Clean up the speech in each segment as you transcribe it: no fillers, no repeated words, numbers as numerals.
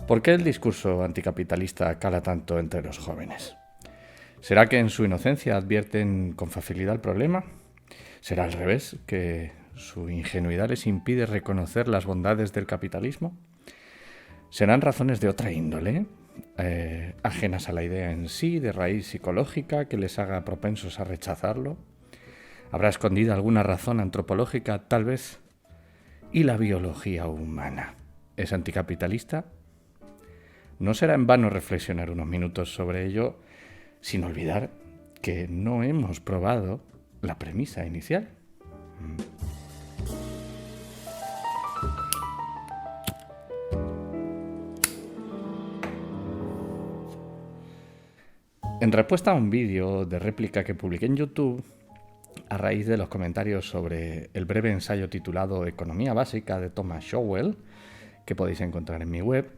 ¿Por qué el discurso anticapitalista cala tanto entre los jóvenes? ¿Será que en su inocencia advierten con facilidad el problema? ¿Será al revés, que su ingenuidad les impide reconocer las bondades del capitalismo? ¿Serán razones de otra índole, ajenas a la idea en sí, de raíz psicológica, que les haga propensos a rechazarlo? ¿Habrá escondida alguna razón antropológica, tal vez? ¿Y la biología humana es anticapitalista? No será en vano reflexionar unos minutos sobre ello, sin olvidar que no hemos probado la premisa inicial. En respuesta a un vídeo de réplica que publiqué en YouTube, a raíz de los comentarios sobre el breve ensayo titulado Economía Básica de Thomas Sowell, que podéis encontrar en mi web,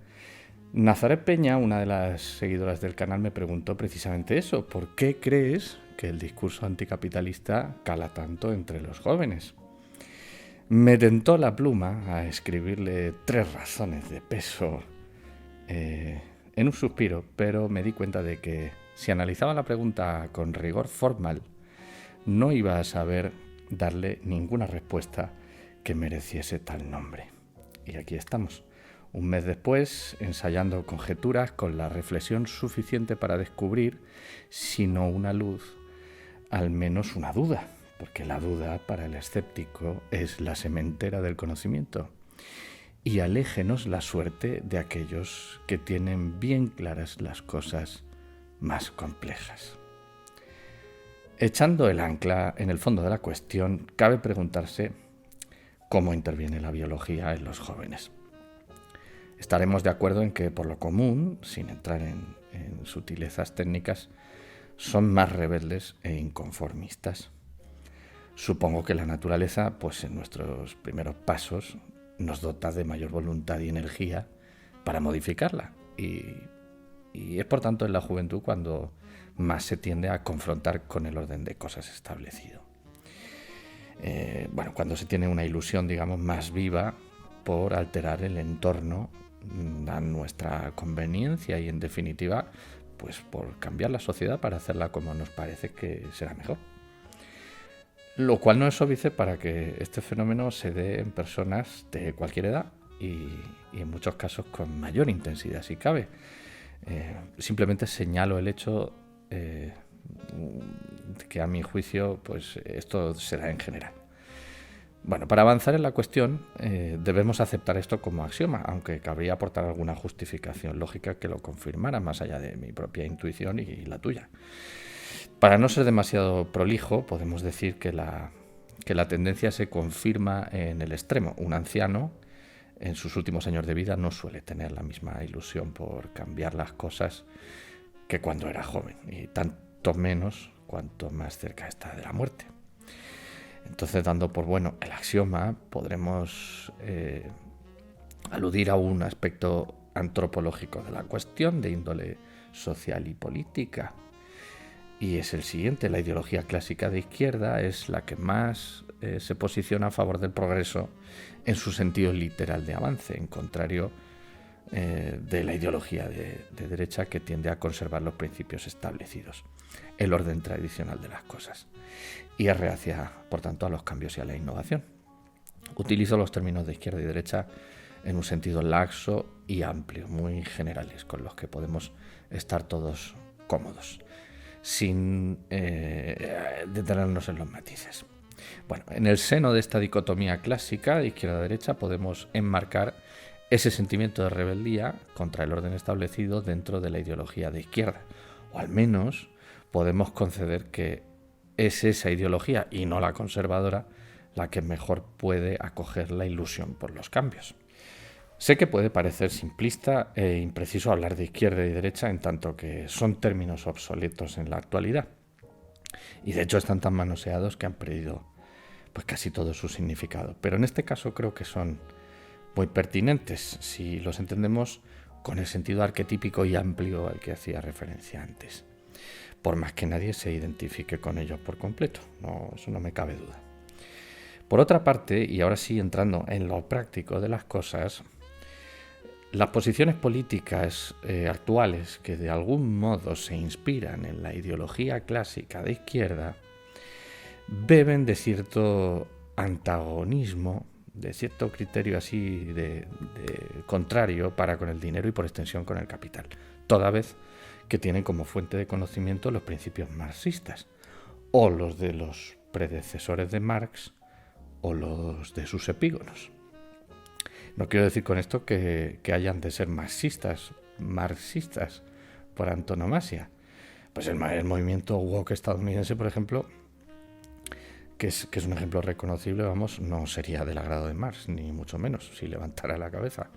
Nazaret Peña, una de las seguidoras del canal, me preguntó precisamente eso: ¿por qué crees que el discurso anticapitalista cala tanto entre los jóvenes? Me tentó la pluma a escribirle 3 razones de peso en un suspiro, pero me di cuenta de que si analizaba la pregunta con rigor formal, no iba a saber darle ninguna respuesta que mereciese tal nombre. Y aquí estamos, un mes después, ensayando conjeturas con la reflexión suficiente para descubrir, si no una luz, al menos una duda, porque la duda para el escéptico es la sementera del conocimiento. Y aléjenos la suerte de aquellos que tienen bien claras las cosas más complejas. Echando el ancla en el fondo de la cuestión, cabe preguntarse cómo interviene la biología en los jóvenes. Estaremos de acuerdo en que, por lo común, sin entrar en sutilezas técnicas, son más rebeldes e inconformistas. Supongo que la naturaleza, pues en nuestros primeros pasos, nos dota de mayor voluntad y energía para modificarla. Y es por tanto en la juventud cuando más se tiende a confrontar con el orden de cosas establecido. Cuando se tiene una ilusión, digamos, más viva por alterar el entorno a nuestra conveniencia y, en definitiva, pues por cambiar la sociedad para hacerla como nos parece que será mejor. Lo cual no es óbice para que este fenómeno se dé en personas de cualquier edad y en muchos casos con mayor intensidad, si cabe. Simplemente señalo el hecho que, a mi juicio, pues esto se da en general. Bueno, para avanzar en la cuestión debemos aceptar esto como axioma, aunque cabría aportar alguna justificación lógica que lo confirmara más allá de mi propia intuición y la tuya. Para no ser demasiado prolijo, podemos decir que la tendencia se confirma en el extremo. Un anciano, en sus últimos años de vida, no suele tener la misma ilusión por cambiar las cosas que cuando era joven, y tanto menos cuanto más cerca está de la muerte. Entonces, dando por bueno el axioma, podremos aludir a un aspecto antropológico de la cuestión de índole social y política. Y es el siguiente: la ideología clásica de izquierda es la que más se posiciona a favor del progreso en su sentido literal de avance, en contrario de la ideología de derecha, que tiende a conservar los principios establecidos, el orden tradicional de las cosas, y es reacia, por tanto, a los cambios y a la innovación. Utilizo los términos de izquierda y derecha en un sentido laxo y amplio, muy generales, con los que podemos estar todos cómodos, sin detenernos en los matices. Bueno, en el seno de esta dicotomía clásica de izquierda-derecha podemos enmarcar ese sentimiento de rebeldía contra el orden establecido dentro de la ideología de izquierda, o al menos podemos conceder que es esa ideología y no la conservadora la que mejor puede acoger la ilusión por los cambios. Sé que puede parecer simplista e impreciso hablar de izquierda y derecha, en tanto que son términos obsoletos en la actualidad, y de hecho están tan manoseados que han perdido pues casi todo su significado. Pero en este caso creo que son muy pertinentes si los entendemos con el sentido arquetípico y amplio al que hacía referencia antes, por más que nadie se identifique con ellos por completo. Eso no me cabe duda. Por otra parte, y ahora sí entrando en lo práctico de las cosas, Las posiciones políticas actuales que de algún modo se inspiran en la ideología clásica de izquierda beben de cierto antagonismo, de cierto criterio así de contrario para con el dinero y por extensión con el capital, toda vez que tienen como fuente de conocimiento los principios marxistas, o los de los predecesores de Marx, o los de sus epígonos. No quiero decir con esto que hayan de ser marxistas por antonomasia. Pues el movimiento woke estadounidense, por ejemplo, que es un ejemplo reconocible, vamos, no sería del agrado de Marx, ni mucho menos, si levantara la cabeza.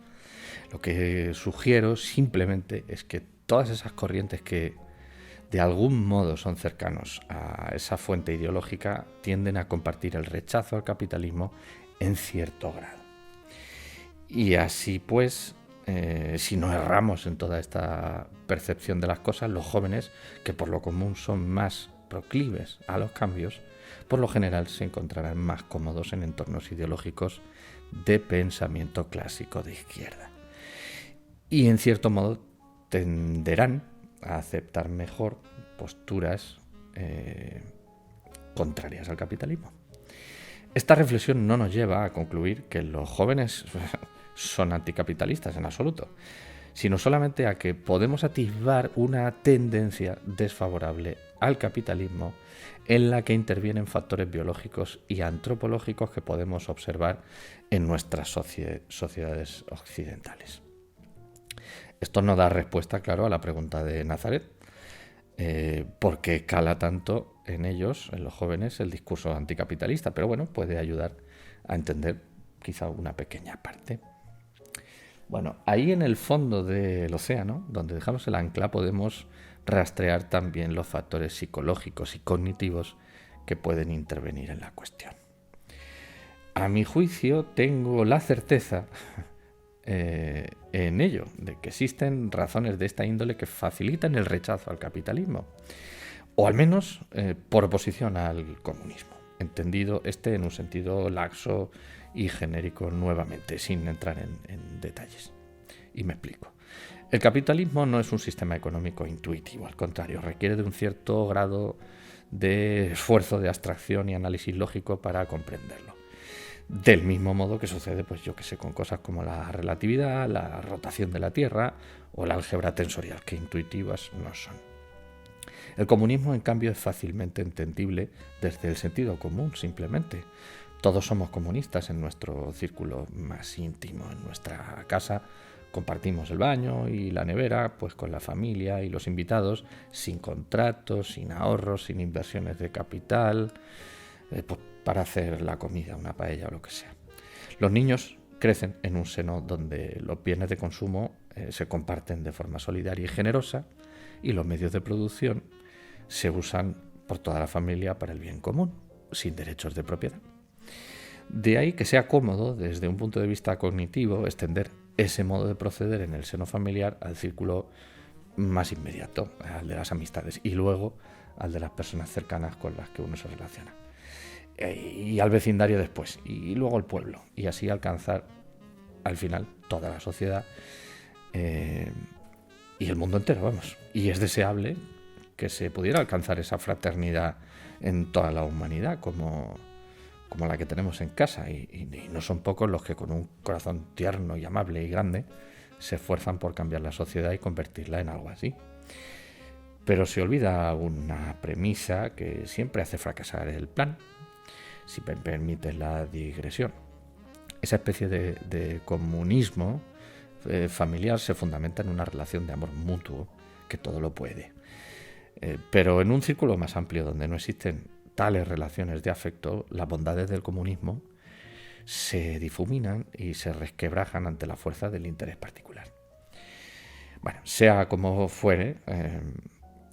Lo que sugiero simplemente es que todas esas corrientes que de algún modo son cercanos a esa fuente ideológica tienden a compartir el rechazo al capitalismo en cierto grado. Y así pues, si no erramos en toda esta percepción de las cosas, los jóvenes, que por lo común son más proclives a los cambios, por lo general se encontrarán más cómodos en entornos ideológicos de pensamiento clásico de izquierda. Y en cierto modo tenderán a aceptar mejor posturas contrarias al capitalismo. Esta reflexión no nos lleva a concluir que los jóvenes son anticapitalistas en absoluto, sino solamente a que podemos atisbar una tendencia desfavorable al capitalismo en la que intervienen factores biológicos y antropológicos que podemos observar en nuestras sociedades occidentales. Esto no da respuesta, claro, a la pregunta de Nazaret, ¿por qué cala tanto en ellos, en los jóvenes, el discurso anticapitalista? Pero bueno, puede ayudar a entender quizá una pequeña parte. Bueno, ahí en el fondo del océano, donde dejamos el ancla, podemos rastrear también los factores psicológicos y cognitivos que pueden intervenir en la cuestión. A mi juicio, tengo la certeza en ello, de que existen razones de esta índole que facilitan el rechazo al capitalismo, o al menos por oposición al comunismo, entendido en un sentido laxo y genérico nuevamente, sin entrar en detalles. Y me explico. El capitalismo no es un sistema económico intuitivo, al contrario, requiere de un cierto grado de esfuerzo de abstracción y análisis lógico para comprenderlo. Del mismo modo que sucede, pues yo que sé, con cosas como la relatividad, la rotación de la Tierra o la álgebra tensorial, que intuitivas no son. El comunismo, en cambio, es fácilmente entendible desde el sentido común, simplemente. Todos somos comunistas en nuestro círculo más íntimo, en nuestra casa. Compartimos el baño y la nevera, pues con la familia y los invitados, sin contratos, sin ahorros, sin inversiones de capital, pues para hacer la comida, una paella o lo que sea. Los niños crecen en un seno donde los bienes de consumo se comparten de forma solidaria y generosa, y los medios de producción se usan por toda la familia para el bien común, sin derechos de propiedad. De ahí que sea cómodo, desde un punto de vista cognitivo, extender ese modo de proceder en el seno familiar al círculo más inmediato, al de las amistades, y luego al de las personas cercanas con las que uno se relaciona. Y al vecindario después, y luego al pueblo, y así alcanzar al final toda la sociedad y el mundo entero, vamos. Y es deseable que se pudiera alcanzar esa fraternidad en toda la humanidad, como la que tenemos en casa, y no son pocos los que con un corazón tierno y amable y grande se esfuerzan por cambiar la sociedad y convertirla en algo así. Pero se olvida una premisa que siempre hace fracasar el plan, si me permites la digresión. Esa especie de comunismo familiar se fundamenta en una relación de amor mutuo que todo lo puede. Pero en un círculo más amplio donde no existen tales relaciones de afecto, las bondades del comunismo se difuminan y se resquebrajan ante la fuerza del interés particular. Bueno, sea como fuere,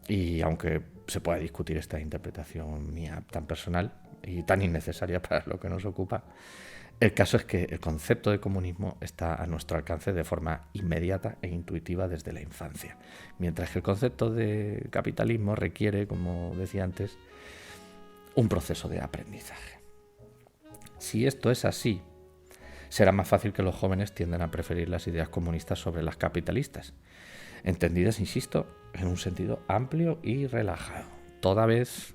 y aunque se pueda discutir esta interpretación mía tan personal y tan innecesaria para lo que nos ocupa, el caso es que el concepto de comunismo está a nuestro alcance de forma inmediata e intuitiva desde la infancia, mientras que el concepto de capitalismo requiere, como decía antes, un proceso de aprendizaje. Si esto es así, será más fácil que los jóvenes tiendan a preferir las ideas comunistas sobre las capitalistas, entendidas, insisto, en un sentido amplio y relajado, toda vez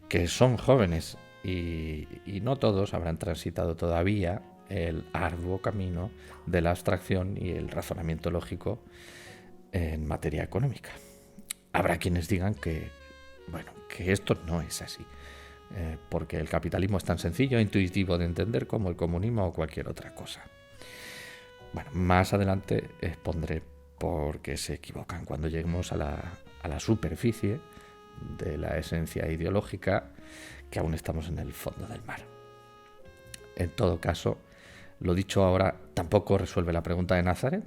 que son jóvenes y no todos habrán transitado todavía el arduo camino de la abstracción y el razonamiento lógico en materia económica. Habrá quienes digan que esto no es así, porque el capitalismo es tan sencillo e intuitivo de entender como el comunismo o cualquier otra cosa. Bueno, más adelante expondré por qué se equivocan cuando lleguemos a la superficie de la esencia ideológica, que aún estamos en el fondo del mar. En todo caso, lo dicho ahora tampoco resuelve la pregunta de Nazaret,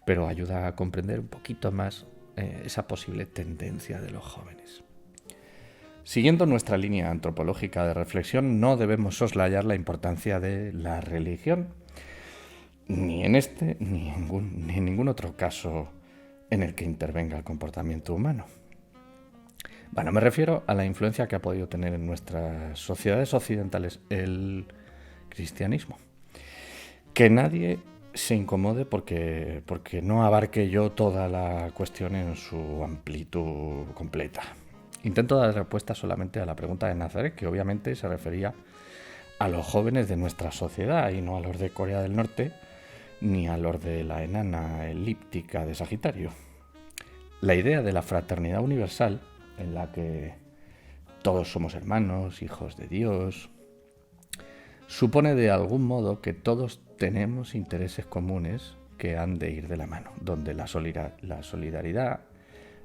pero ayuda a comprender un poquito más esa posible tendencia de los jóvenes. Siguiendo nuestra línea antropológica de reflexión, no debemos soslayar la importancia de la religión, ni en este ni en ningún otro caso en el que intervenga el comportamiento humano. Bueno, me refiero a la influencia que ha podido tener en nuestras sociedades occidentales el cristianismo. Que nadie se incomode porque no abarque yo toda la cuestión en su amplitud completa. Intento dar respuesta solamente a la pregunta de Nazaret, que obviamente se refería a los jóvenes de nuestra sociedad y no a los de Corea del Norte ni a los de la enana elíptica de Sagitario. La idea de la fraternidad universal, en la que todos somos hermanos, hijos de Dios, supone de algún modo que todos tenemos intereses comunes que han de ir de la mano, donde la solidaridad,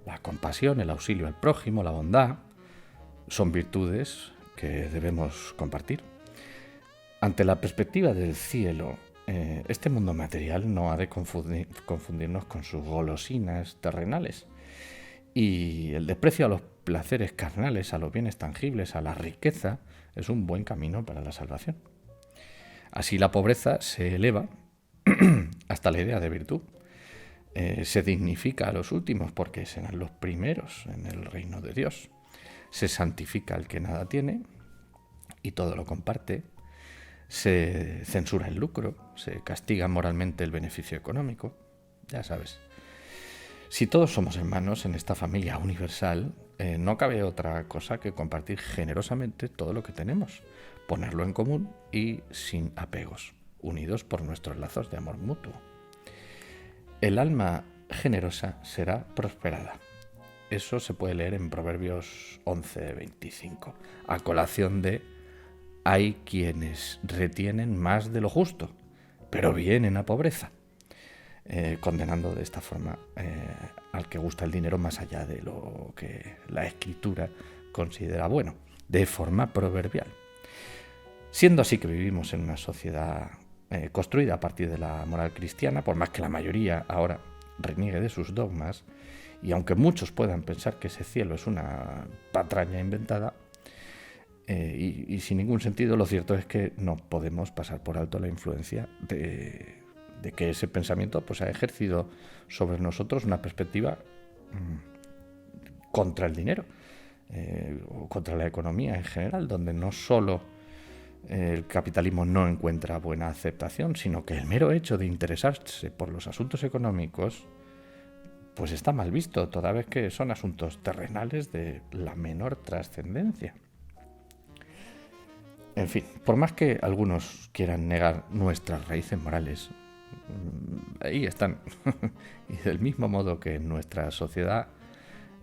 la compasión, el auxilio al prójimo, la bondad, son virtudes que debemos compartir. Ante la perspectiva del cielo, este mundo material no ha de confundirnos con sus golosinas terrenales. Y el desprecio a los placeres carnales, a los bienes tangibles, a la riqueza, es un buen camino para la salvación. Así la pobreza se eleva hasta la idea de virtud. Se dignifica a los últimos porque serán los primeros en el reino de Dios. Se santifica al que nada tiene y todo lo comparte. Se censura el lucro, se castiga moralmente el beneficio económico. Ya sabes. Si todos somos hermanos en esta familia universal, no cabe otra cosa que compartir generosamente todo lo que tenemos, ponerlo en común y sin apegos, unidos por nuestros lazos de amor mutuo. El alma generosa será prosperada. Eso se puede leer en Proverbios 11:25, a colación de hay quienes retienen más de lo justo, pero vienen a pobreza. Condenando de esta forma al que gusta el dinero más allá de lo que la Escritura considera bueno, de forma proverbial. Siendo así que vivimos en una sociedad construida a partir de la moral cristiana, por más que la mayoría ahora reniegue de sus dogmas, y aunque muchos puedan pensar que ese cielo es una patraña inventada, y sin ningún sentido, lo cierto es que no podemos pasar por alto la influencia de que ese pensamiento pues, ha ejercido sobre nosotros una perspectiva contra el dinero, o contra la economía en general, donde no solo el capitalismo no encuentra buena aceptación, sino que el mero hecho de interesarse por los asuntos económicos pues está mal visto, toda vez que son asuntos terrenales de la menor trascendencia. En fin, por más que algunos quieran negar nuestras raíces morales, ahí están. Y del mismo modo que en nuestra sociedad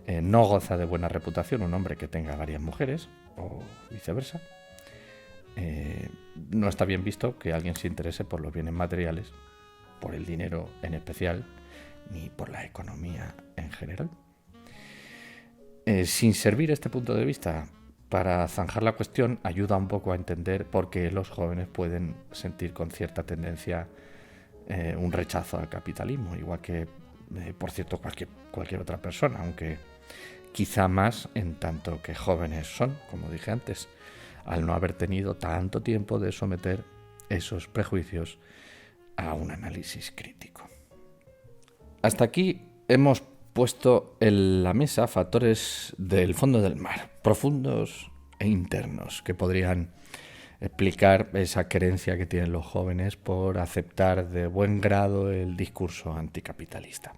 no goza de buena reputación un hombre que tenga varias mujeres, o viceversa, no está bien visto que alguien se interese por los bienes materiales, por el dinero en especial, ni por la economía en general. Sin servir este punto de vista para zanjar la cuestión, ayuda un poco a entender por qué los jóvenes pueden sentir con cierta tendencia un rechazo al capitalismo, igual que, por cierto, cualquier otra persona, aunque quizá más en tanto que jóvenes son, como dije antes, al no haber tenido tanto tiempo de someter esos prejuicios a un análisis crítico. Hasta aquí hemos puesto en la mesa factores del fondo del mar, profundos e internos, que podrían explicar esa querencia que tienen los jóvenes por aceptar de buen grado el discurso anticapitalista.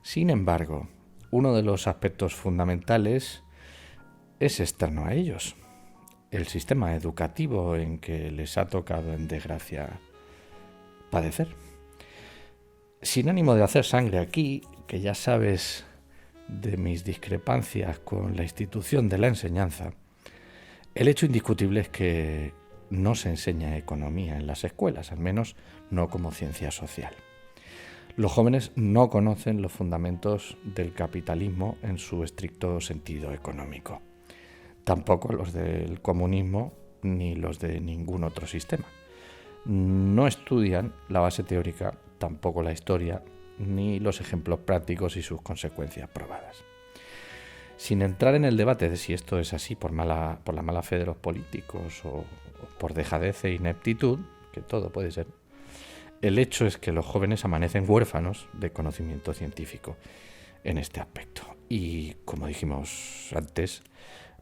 Sin embargo, uno de los aspectos fundamentales es externo a ellos, el sistema educativo en que les ha tocado en desgracia padecer. Sin ánimo de hacer sangre aquí, que ya sabes de mis discrepancias con la institución de la enseñanza, el hecho indiscutible es que no se enseña economía en las escuelas, al menos no como ciencia social. Los jóvenes no conocen los fundamentos del capitalismo en su estricto sentido económico, tampoco los del comunismo ni los de ningún otro sistema. No estudian la base teórica, tampoco la historia, ni los ejemplos prácticos y sus consecuencias probadas. Sin entrar en el debate de si esto es así por la mala fe de los políticos o por dejadez e ineptitud, que todo puede ser, el hecho es que los jóvenes amanecen huérfanos de conocimiento científico en este aspecto. Y como dijimos antes,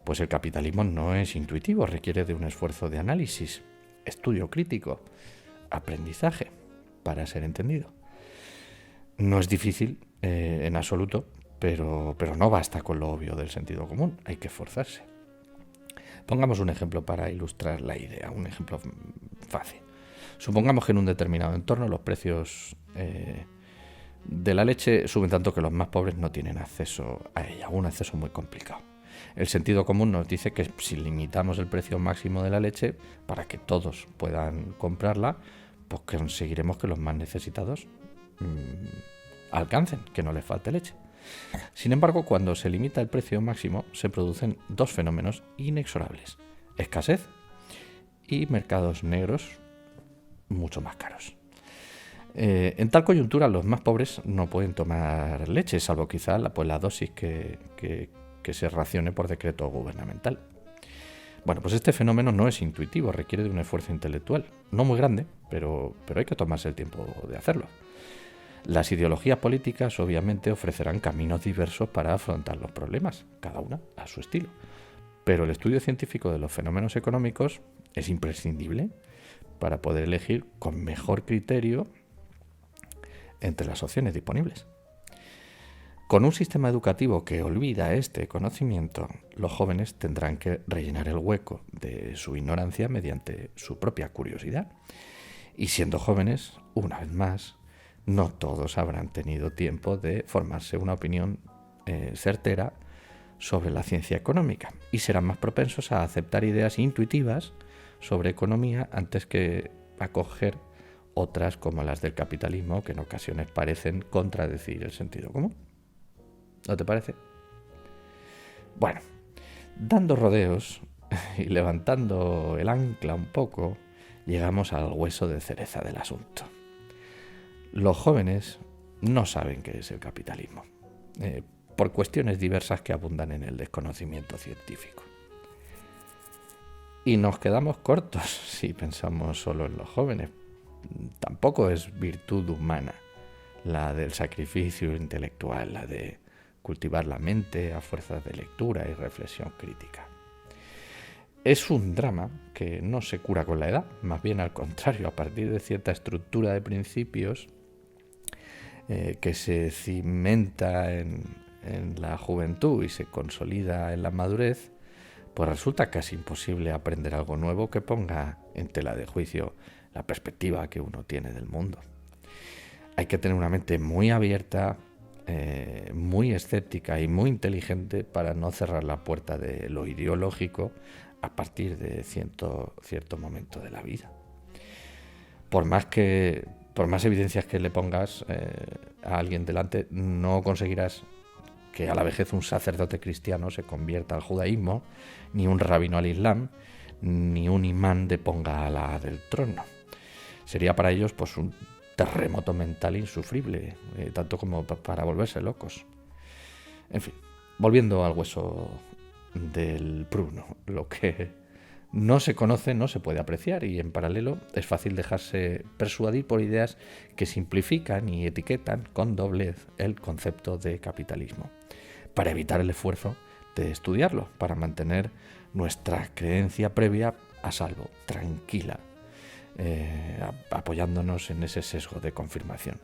pues el capitalismo no es intuitivo, requiere de un esfuerzo de análisis, estudio crítico, aprendizaje para ser entendido. No es difícil en absoluto, pero no basta con lo obvio del sentido común, hay que esforzarse. Pongamos un ejemplo para ilustrar la idea, un ejemplo fácil. Supongamos que en un determinado entorno los precios de la leche suben tanto que los más pobres no tienen acceso a ella, un acceso muy complicado. El sentido común nos dice que si limitamos el precio máximo de la leche para que todos puedan comprarla, pues conseguiremos que los más necesitados alcancen, que no les falte leche. Sin embargo, cuando se limita el precio máximo, se producen dos fenómenos inexorables: escasez y mercados negros mucho más caros. En tal coyuntura, los más pobres no pueden tomar leche, salvo quizá la dosis que se racione por decreto gubernamental. Bueno, pues este fenómeno no es intuitivo, requiere de un esfuerzo intelectual, no muy grande, pero hay que tomarse el tiempo de hacerlo. Las ideologías políticas obviamente ofrecerán caminos diversos para afrontar los problemas, cada una a su estilo. Pero el estudio científico de los fenómenos económicos es imprescindible para poder elegir con mejor criterio entre las opciones disponibles. Con un sistema educativo que olvida este conocimiento, los jóvenes tendrán que rellenar el hueco de su ignorancia mediante su propia curiosidad. Y siendo jóvenes, una vez más, no todos habrán tenido tiempo de formarse una opinión certera sobre la ciencia económica y serán más propensos a aceptar ideas intuitivas sobre economía antes que acoger otras como las del capitalismo, que en ocasiones parecen contradecir el sentido común. ¿No te parece? Bueno, dando rodeos y levantando el ancla un poco, llegamos al hueso de cereza del asunto. Los jóvenes no saben qué es el capitalismo, por cuestiones diversas que abundan en el desconocimiento científico. Y nos quedamos cortos si pensamos solo en los jóvenes. Tampoco es virtud humana la del sacrificio intelectual, la de cultivar la mente a fuerzas de lectura y reflexión crítica. Es un drama que no se cura con la edad, más bien al contrario, a partir de cierta estructura de principios que se cimenta en la juventud y se consolida en la madurez, pues resulta casi imposible aprender algo nuevo que ponga en tela de juicio la perspectiva que uno tiene del mundo. Hay que tener una mente muy abierta, muy escéptica y muy inteligente para no cerrar la puerta de lo ideológico a partir de cierto momento de la vida. Por más evidencias que le pongas a alguien delante, no conseguirás que a la vejez un sacerdote cristiano se convierta al judaísmo, ni un rabino al islam, ni un imán deponga a la del trono. Sería para ellos pues un terremoto mental insufrible, tanto como para volverse locos. En fin, volviendo al hueso del pruno, lo que no se conoce no se puede apreciar y en paralelo es fácil dejarse persuadir por ideas que simplifican y etiquetan con doblez el concepto de capitalismo, para evitar el esfuerzo de estudiarlo, para mantener nuestra creencia previa a salvo, tranquila, apoyándonos en ese sesgo de confirmación.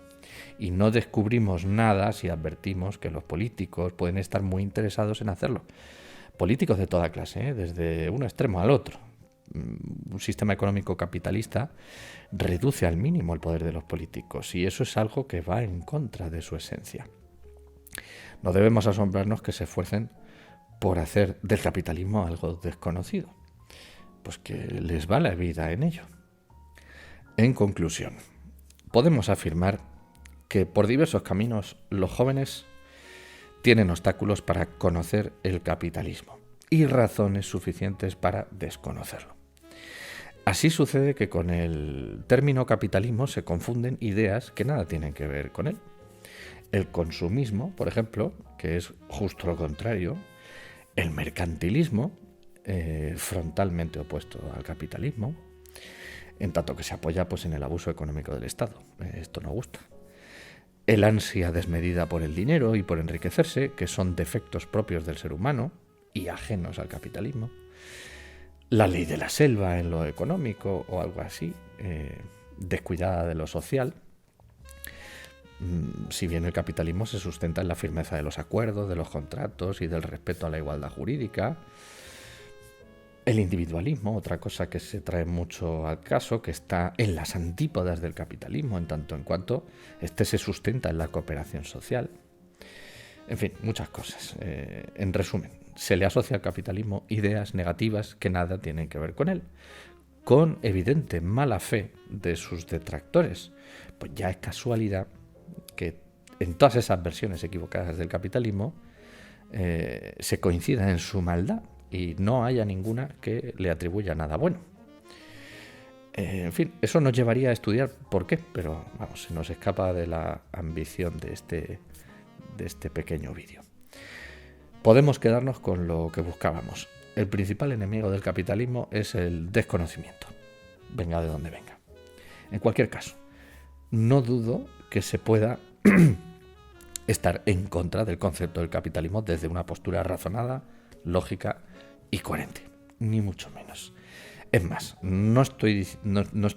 Y no descubrimos nada si advertimos que los políticos pueden estar muy interesados en hacerlo. Políticos de toda clase, desde un extremo al otro. Un sistema económico capitalista reduce al mínimo el poder de los políticos y eso es algo que va en contra de su esencia. No debemos asombrarnos que se esfuercen por hacer del capitalismo algo desconocido, pues que les va la vida en ello. En conclusión, podemos afirmar que por diversos caminos los jóvenes tienen obstáculos para conocer el capitalismo y razones suficientes para desconocerlo. Así sucede que con el término capitalismo se confunden ideas que nada tienen que ver con él. El consumismo, por ejemplo, que es justo lo contrario, el mercantilismo, frontalmente opuesto al capitalismo, en tanto que se apoya pues, en el abuso económico del Estado. Esto no gusta. El ansia desmedida por el dinero y por enriquecerse, que son defectos propios del ser humano y ajenos al capitalismo. La ley de la selva en lo económico o algo así, descuidada de lo social. Si bien el capitalismo se sustenta en la firmeza de los acuerdos, de los contratos y del respeto a la igualdad jurídica. El individualismo, otra cosa que se trae mucho al caso, que está en las antípodas del capitalismo, en tanto en cuanto este se sustenta en la cooperación social. En fin, muchas cosas. En resumen, se le asocia al capitalismo ideas negativas que nada tienen que ver con él, con evidente mala fe de sus detractores. Pues ya es casualidad que en todas esas versiones equivocadas del capitalismo se coincida en su maldad y no haya ninguna que le atribuya nada bueno. En fin, eso nos llevaría a estudiar por qué, pero vamos, se nos escapa de la ambición de este pequeño vídeo. Podemos quedarnos con lo que buscábamos. El principal enemigo del capitalismo es el desconocimiento, venga de donde venga. En cualquier caso, no dudo que se pueda estar en contra del concepto del capitalismo desde una postura razonada, lógica y coherente, ni mucho menos. Es más, no estoy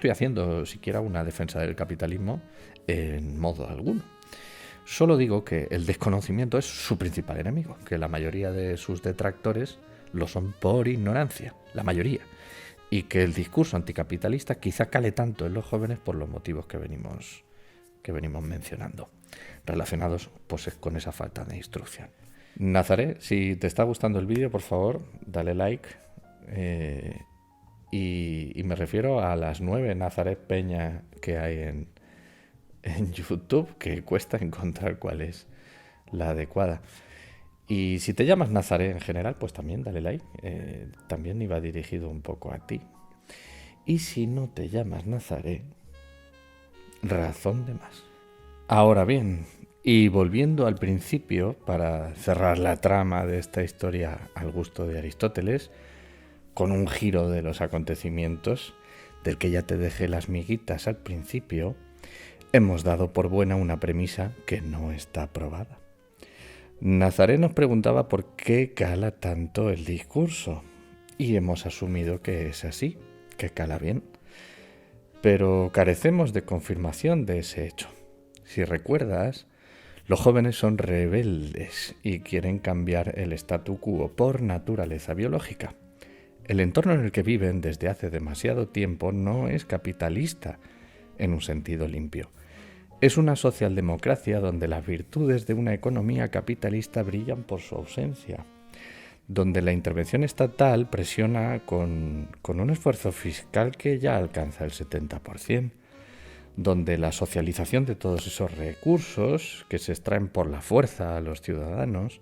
haciendo siquiera una defensa del capitalismo en modo alguno. Solo digo que el desconocimiento es su principal enemigo, que la mayoría de sus detractores lo son por ignorancia, la mayoría, y que el discurso anticapitalista quizá cale tanto en los jóvenes por los motivos que venimos mencionando, relacionados pues con esa falta de instrucción. Nazaret, si te está gustando el vídeo, por favor, dale like. Y me refiero a las 9 Nazaret Peña que hay en YouTube, que cuesta encontrar cuál es la adecuada. Y si te llamas Nazaret en general, pues también dale like. También iba dirigido un poco a ti. Y si no te llamas Nazaret, razón de más. Ahora bien, y volviendo al principio, para cerrar la trama de esta historia al gusto de Aristóteles, con un giro de los acontecimientos, del que ya te dejé las miguitas al principio, hemos dado por buena una premisa que no está probada. Nazaret nos preguntaba por qué cala tanto el discurso, y hemos asumido que es así, que cala bien. Pero carecemos de confirmación de ese hecho. Si recuerdas, los jóvenes son rebeldes y quieren cambiar el statu quo por naturaleza biológica. El entorno en el que viven desde hace demasiado tiempo no es capitalista en un sentido limpio. Es una socialdemocracia donde las virtudes de una economía capitalista brillan por su ausencia, donde la intervención estatal presiona con un esfuerzo fiscal que ya alcanza el 70%, donde la socialización de todos esos recursos que se extraen por la fuerza a los ciudadanos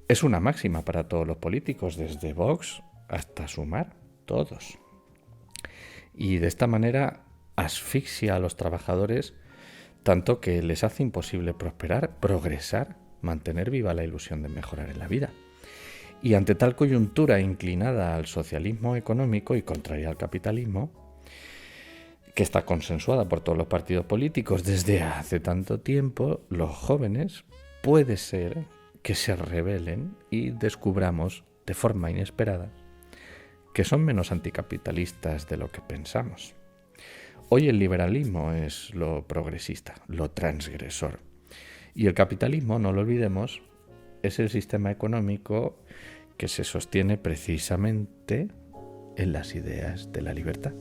es una máxima para todos los políticos, desde Vox hasta Sumar, todos. Y de esta manera asfixia a los trabajadores tanto que les hace imposible prosperar, progresar, mantener viva la ilusión de mejorar en la vida. Y ante tal coyuntura inclinada al socialismo económico y contraria al capitalismo, que está consensuada por todos los partidos políticos desde hace tanto tiempo, los jóvenes puede ser que se rebelen y descubramos de forma inesperada que son menos anticapitalistas de lo que pensamos. Hoy el liberalismo es lo progresista, lo transgresor. Y el capitalismo, no lo olvidemos, es el sistema económico que se sostiene precisamente en las ideas de la libertad.